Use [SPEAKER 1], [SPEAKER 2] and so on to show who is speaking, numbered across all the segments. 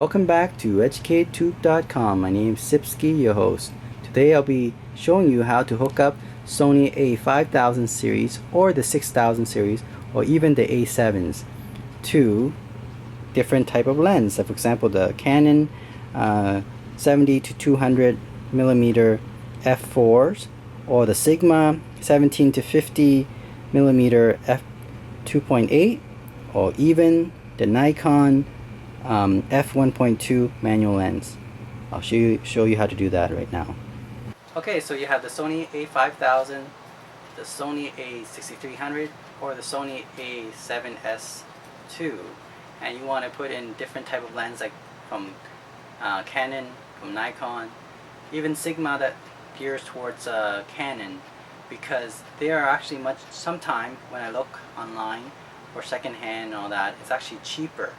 [SPEAKER 1] Welcome back to EducateTube.com. My name is Sipsky, your host. Today I'll be showing you how to hook up Sony A5000 series or the 6000 series or even the A7s to different type of lens. So for example, the Canon 70 to 200 millimeter f4s or the Sigma 17 to 50 millimeter f2.8 or even the Nikon f1.2 manual lens. I'll show you how to do that right now. Okay, so you have the Sony A5000, the Sony A6300, or the Sony A7S2, and you want to put in different type of lens like from Canon, from Nikon, even Sigma that gears towards Canon, because they are actually sometime when I look online for secondhand and all that, it's actually cheaper,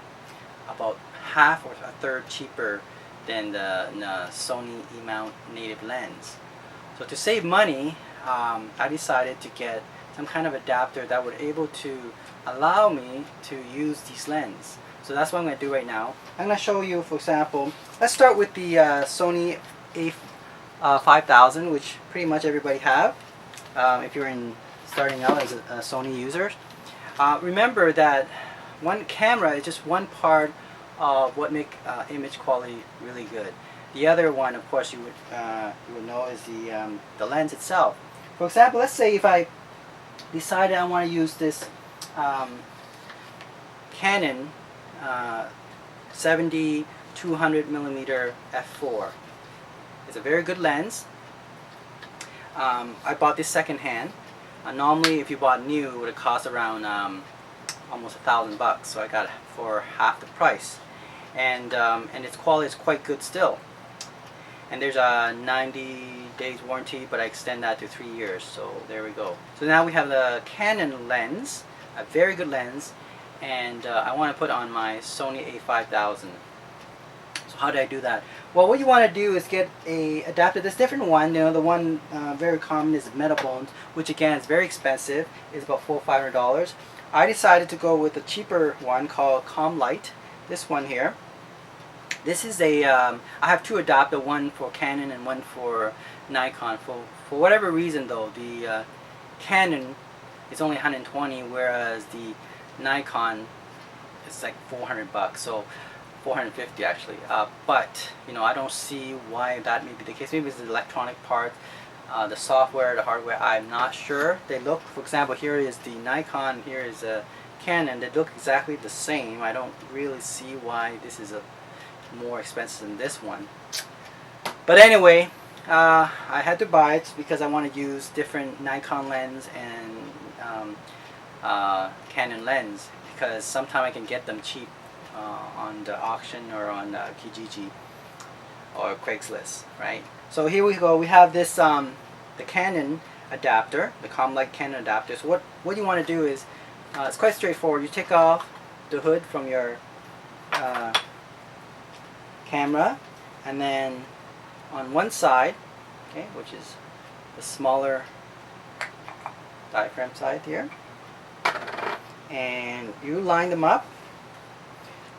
[SPEAKER 1] about half or a third cheaper than the Sony E-mount native lens. So to save money, I decided to get some kind of adapter that would able to allow me to use these lenses. So that's what I'm going to do right now. I'm going to show you, for example, let's start with the Sony A5000, which pretty much everybody have if you're starting out as a Sony user. Remember that one camera is just one part of what make image quality really good. The other one, of course, you would know is the lens itself. For example, let's say if I decided I want to use this Canon 70 200 millimeter f4. It's a very good lens. I bought this secondhand. Normally, if you bought new, it would have cost around almost $1,000, so I got it for half the price, and its quality is quite good still. And there's a 90 days warranty, but I extend that to 3 years, so there we go. So now we have the Canon lens, a very good lens, and I want to put on my Sony A5000. So how do I do that? Well, what you want to do is get a adapter. There's different one. You know, the one very common is Metabones, which again is very expensive. It's about $400 or $500. I decided to go with a cheaper one called Commlite. This one here. This is a I have two adapters, one for Canon and one for Nikon. For whatever reason though, the Canon is only 120, whereas the Nikon is like $400, so 450 actually. But you know, I don't see why that may be the case. Maybe it's the electronic part, the software, the hardware. I'm not sure. They look, for example, here is the Nikon, here is a Canon. They look exactly the same. I don't really see why this is more expensive than this one. But anyway, I had to buy it because I want to use different Nikon lens and Canon lens, because sometimes I can get them cheap on the auction or on Kijiji or Craigslist, right? So here we go. We have this the Canon adapter, the Commlite Canon adapter. So what you want to do is it's quite straightforward. You take off the hood from your camera, and then on one side, okay, which is the smaller diaphragm side here, and you line them up.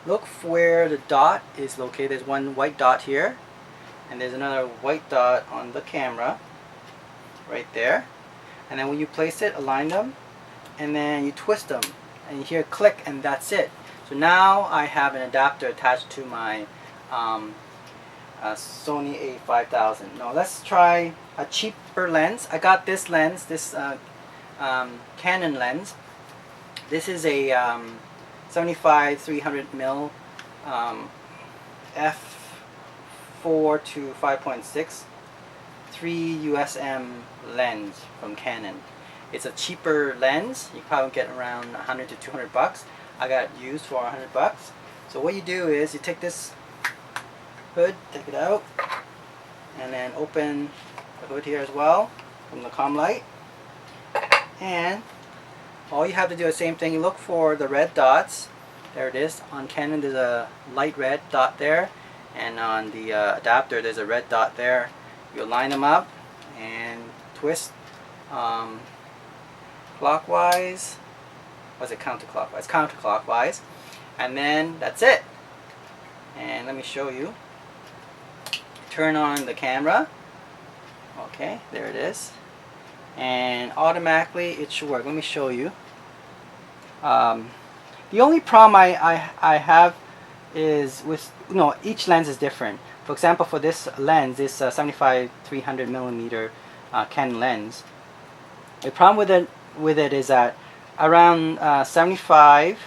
[SPEAKER 1] Look for where the dot is located. There's one white dot here, and there's another white dot on the camera right there. And then when you place it, align them, and then you twist them, and you hear click, and that's it. So now I have an adapter attached to my Sony A5000. Now let's try a cheaper lens. I got this lens, this Canon lens. This is a 75 300 mil f4 to 5.6 3 USM lens from Canon. It's a cheaper lens. You probably get around 100 to 200 bucks. I got it used for 100 bucks. So what you do is you take this hood, take it out, and then open the hood here as well from the Commlite, and all you have to do is the same thing. You look for the red dots. There it is. On Canon there's a light red dot there, and on the adapter there's a red dot there. You line them up and twist clockwise. Was it counterclockwise? Counterclockwise, and then that's it. And let me show you. Turn on the camera. Okay, there it is. And automatically it should work. Let me show you. The only problem I have is with, each lens is different. For example, for this lens, this 75-300 millimeter Canon lens, the problem with it is that around 75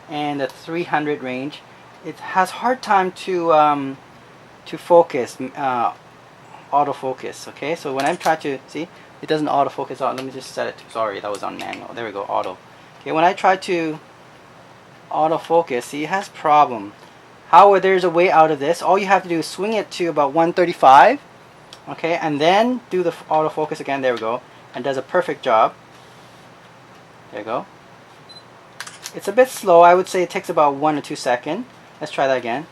[SPEAKER 1] and the 300 range, it has hard time to focus, autofocus. Okay, so when I'm trying to see, it doesn't autofocus out. Let me just set it to, sorry, that was on manual. There we go, auto. Okay, when I try to autofocus, see, it has problem. However, there's a way out of this. All you have to do is swing it to about 135, okay, and then do the autofocus again. There we go, and does a perfect job. There you go. It's a bit slow. I would say it takes about 1 or 2 seconds. Let's try that again.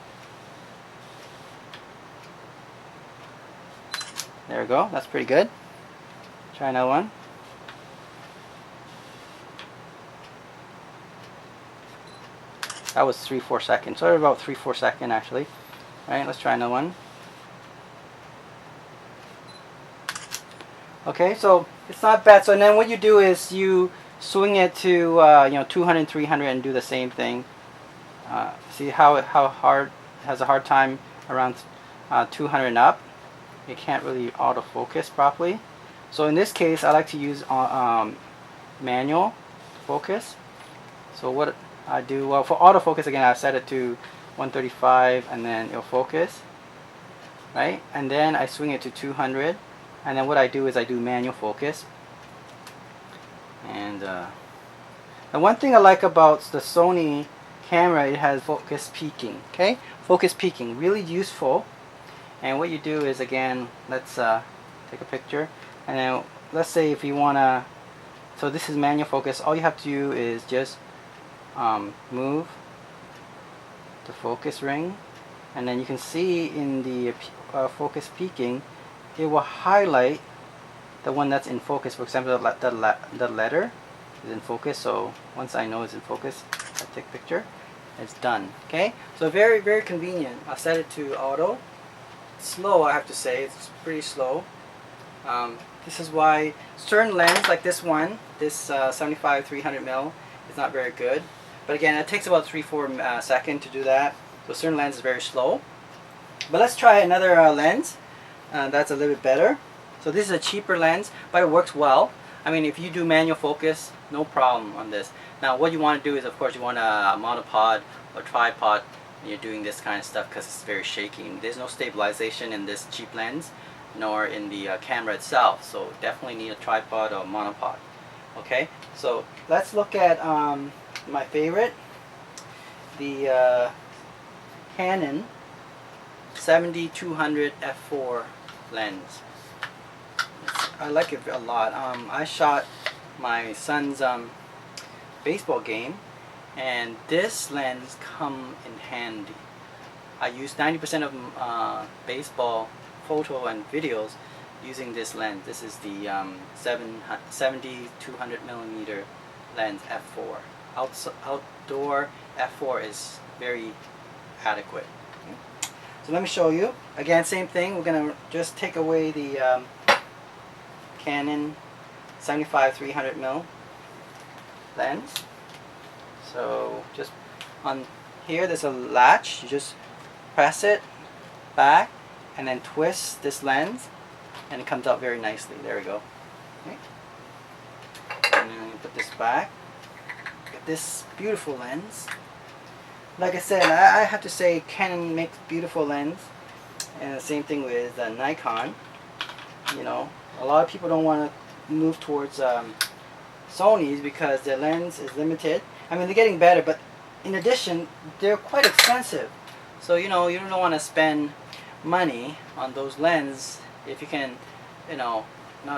[SPEAKER 1] There we go. That's pretty good. Try another one. That was 3-4 seconds. So about 3-4 seconds actually. All right, let's try another one. Okay, so it's not bad. So then what you do is you swing it to 200, 300, and do the same thing. See how hard it has a hard time around 200 and up. It can't really autofocus properly. So in this case, I like to use manual focus. So what I do, well, for autofocus again, I set it to 135 and then it'll focus, right? And then I swing it to 200, and then what I do is I do manual focus. And the one thing I like about the Sony camera, it has focus peaking. Okay, focus peaking, really useful. And what you do is, again, let's take a picture, and then let's say if you wanna, so this is manual focus. All you have to do is just move the focus ring, and then you can see in the focus peaking, it will highlight the one that's in focus. For example, the letter is in focus. So once I know it's in focus, I take a picture. It's done. Okay, so very, very convenient. I set it to auto. Slow, I have to say, it's pretty slow. This is why certain lens like this one, this 75-300 mil, is not very good. But again, it takes about 3-4 seconds to do that. So certain lens is very slow. But let's try another lens that's a little bit better. So this is a cheaper lens, but it works well. I mean, if you do manual focus, no problem on this. Now, what you want to do is, of course, you want a monopod or tripod when you're doing this kind of stuff, because it's very shaky. There's no stabilization in this cheap lens, nor in the camera itself. So definitely need a tripod or monopod. Okay, so let's look at my favorite, the Canon 7200 f4 lens. I like it a lot. I shot my son's baseball game, and this lens come in handy. I use 90% of baseball photo and videos using this lens. This is the 70-200 millimeter lens f4. Outdoor f4 is very adequate. Okay. So let me show you. Again, same thing. We're gonna just take away the Canon 75-300 mil lens. So just on here, there's a latch. You just press it back and then twist this lens, and it comes out very nicely. There we go. Okay. And then you put this back. Get this beautiful lens. Like I said, I have to say Canon makes beautiful lens, and the same thing with Nikon. You know, a lot of people don't want to move towards Sony's because their lens is limited. I mean, they're getting better, but in addition, they're quite expensive. So you know, you don't want to spend money on those lenses if you can, not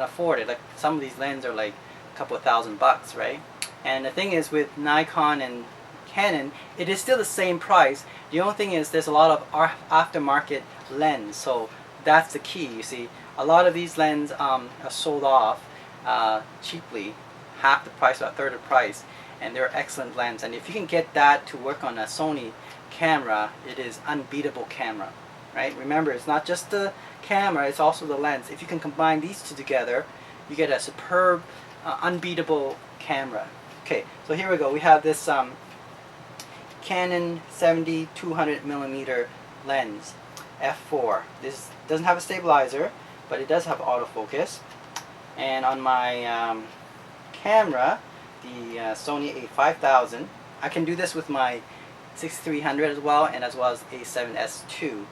[SPEAKER 1] afford it. Like some of these lenses are like a couple of $1,000, right? And the thing is, with Nikon and Canon, it is still the same price. The only thing is there's a lot of aftermarket lens, so that's the key. You see, a lot of these lenses are sold off cheaply, half the price or a third of the price, and they're excellent lenses. And if you can get that to work on a Sony, camera, it is unbeatable camera, right? Remember, it's not just the camera, it's also the lens. If you can combine these two together, you get a superb, unbeatable camera. Okay, so here we go. We have this Canon 200 millimeter lens, f4. This doesn't have a stabilizer, but it does have autofocus. And on my camera, the Sony A5000, I can do this with my 6300 as well as A7S II,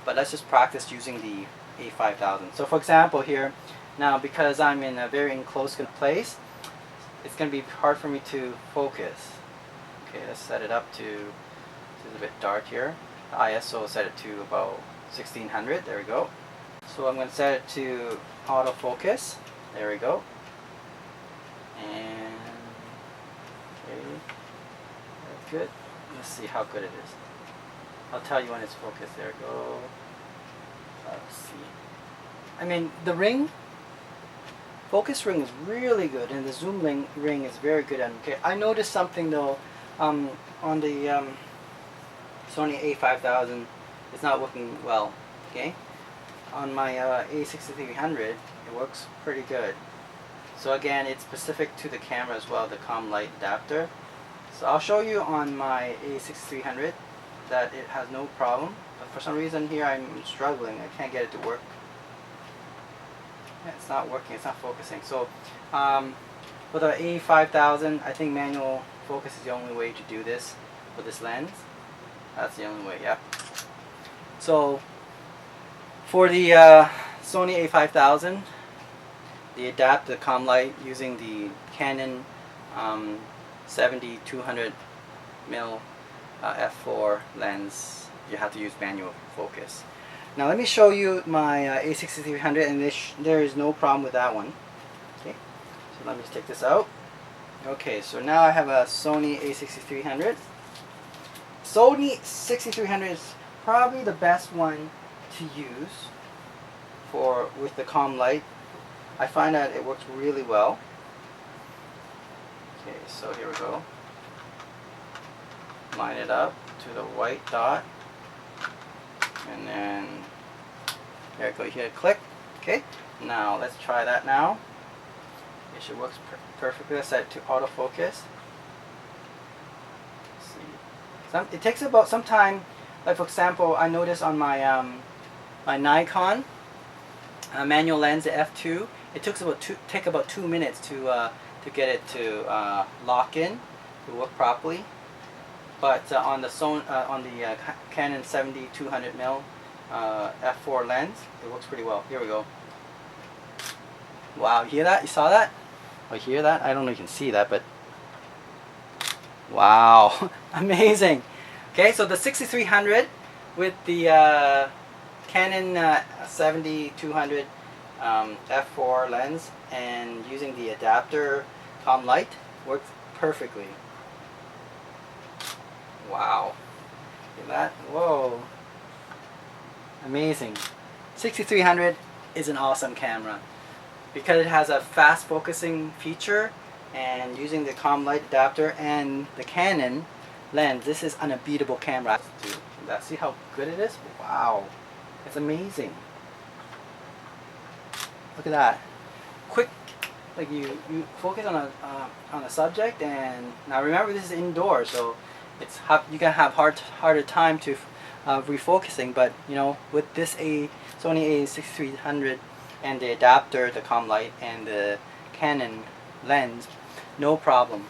[SPEAKER 1] but let's just practice using the A5000. So for example here, now because I'm in a very enclosed place, it's going to be hard for me to focus. Okay, let's set it up to, this is a bit dark here. The ISO set it to about 1600, there we go. So I'm going to set it to autofocus, there we go. And, okay, that's good. Let's see how good it is. I'll tell you when it's focused, there we go. Let's see. I mean, the ring, focus ring is really good, and the zoom ring is very good. And okay, I noticed something though, on the Sony A5000, it's not working well. Okay, on my A6300, it works pretty good. So again, it's specific to the camera as well, the Commlite adapter. So I'll show you on my A6300 that it has no problem. But for some reason here I'm struggling. I can't get it to work. Yeah, it's not working. It's not focusing. So for the A5000, I think manual focus is the only way to do this with this lens. That's the only way. Yeah. So for the Sony A5000, the adapter, the Commlite, using the Canon 200 mm f4 lens, you have to use manual focus. Now let me show you my A6300, and there is no problem with that one. Okay, so let me just take this out. Okay, so now I have a Sony A6300. Sony 6300 is probably the best one to use with the Commlite. I find that it works really well. Okay, so here we go. Line it up to the white dot, and then there we go. Here, click. Okay. Now let's try that now. It should work perfectly. Let's set it to autofocus. Let's see. It takes about some time. Like for example, I noticed on my my Nikon manual lens, the f2. It took about 2 minutes to get it to lock in, to work properly. But on the Canon 200 mm f4 lens, it works pretty well. Here we go. Wow, you hear that? You saw that? Oh, you hear that? I don't know if you can see that, but wow, amazing. Okay, so the 6300 with the Canon 200 f4 lens and using the adapter Commlite works perfectly. Wow. Look at that. Whoa. Amazing. 6300 is an awesome camera because it has a fast focusing feature, and using the Commlite adapter and the Canon lens, this is an unbeatable camera. See how good it is? Wow. It's amazing. Look at that. Quick, like you focus on a subject, and now remember this is indoors, so you can have harder time to refocusing, but you know, with this Sony A6300 and the adapter, the Commlite, and the Canon lens, no problem.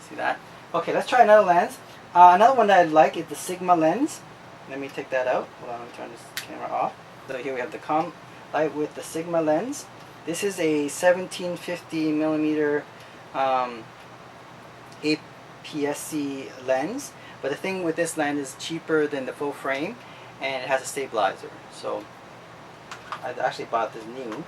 [SPEAKER 1] See that? Okay, let's try another lens. Another one that I like is the Sigma lens. Let me take that out. Hold on, let me turn this camera off. So here we have the Commlite with the Sigma lens. This is a 1750 millimeter APS-C lens, but the thing with this lens is cheaper than the full frame, and it has a stabilizer. So I actually bought this new,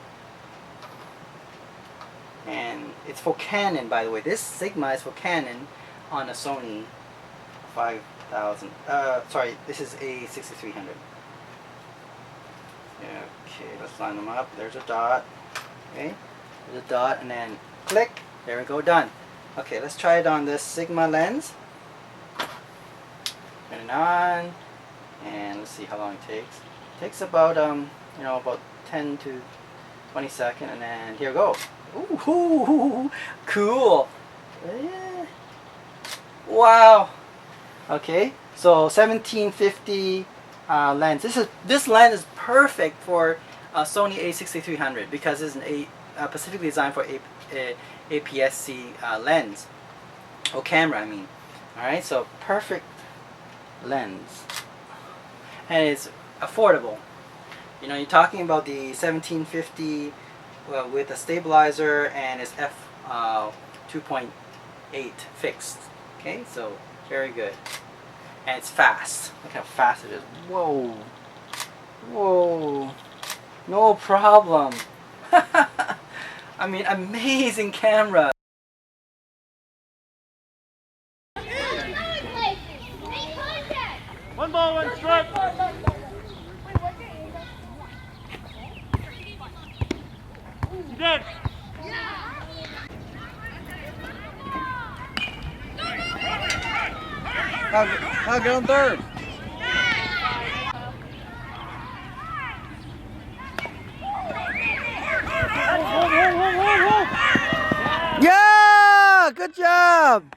[SPEAKER 1] and it's for Canon, by the way. This Sigma is for Canon on a Sony 5000. Sorry, this is a 6300. Okay, let's line them up. There's a dot. Okay, there's a dot, and then click. There we go, done. Okay, let's try it on this Sigma lens. Turn it on, and let's see how long it takes. It takes about you know, about 10 to 20 seconds, and then here we go. Ooh, cool. Yeah. Wow. Okay, so 1750 lens. This lens is perfect for Sony A6300 because it's an specifically designed for APS-C lens, or camera, I mean. All right, so perfect lens, and it's affordable. You know, you're talking about the 1750 with a stabilizer, and it's f2.8 fixed. Okay, so very good, and it's fast. Look how fast it is. Whoa, whoa, no problem. I mean, amazing camera.
[SPEAKER 2] One ball, one strike. You dead?
[SPEAKER 3] I'll get on third. Yeah, good job.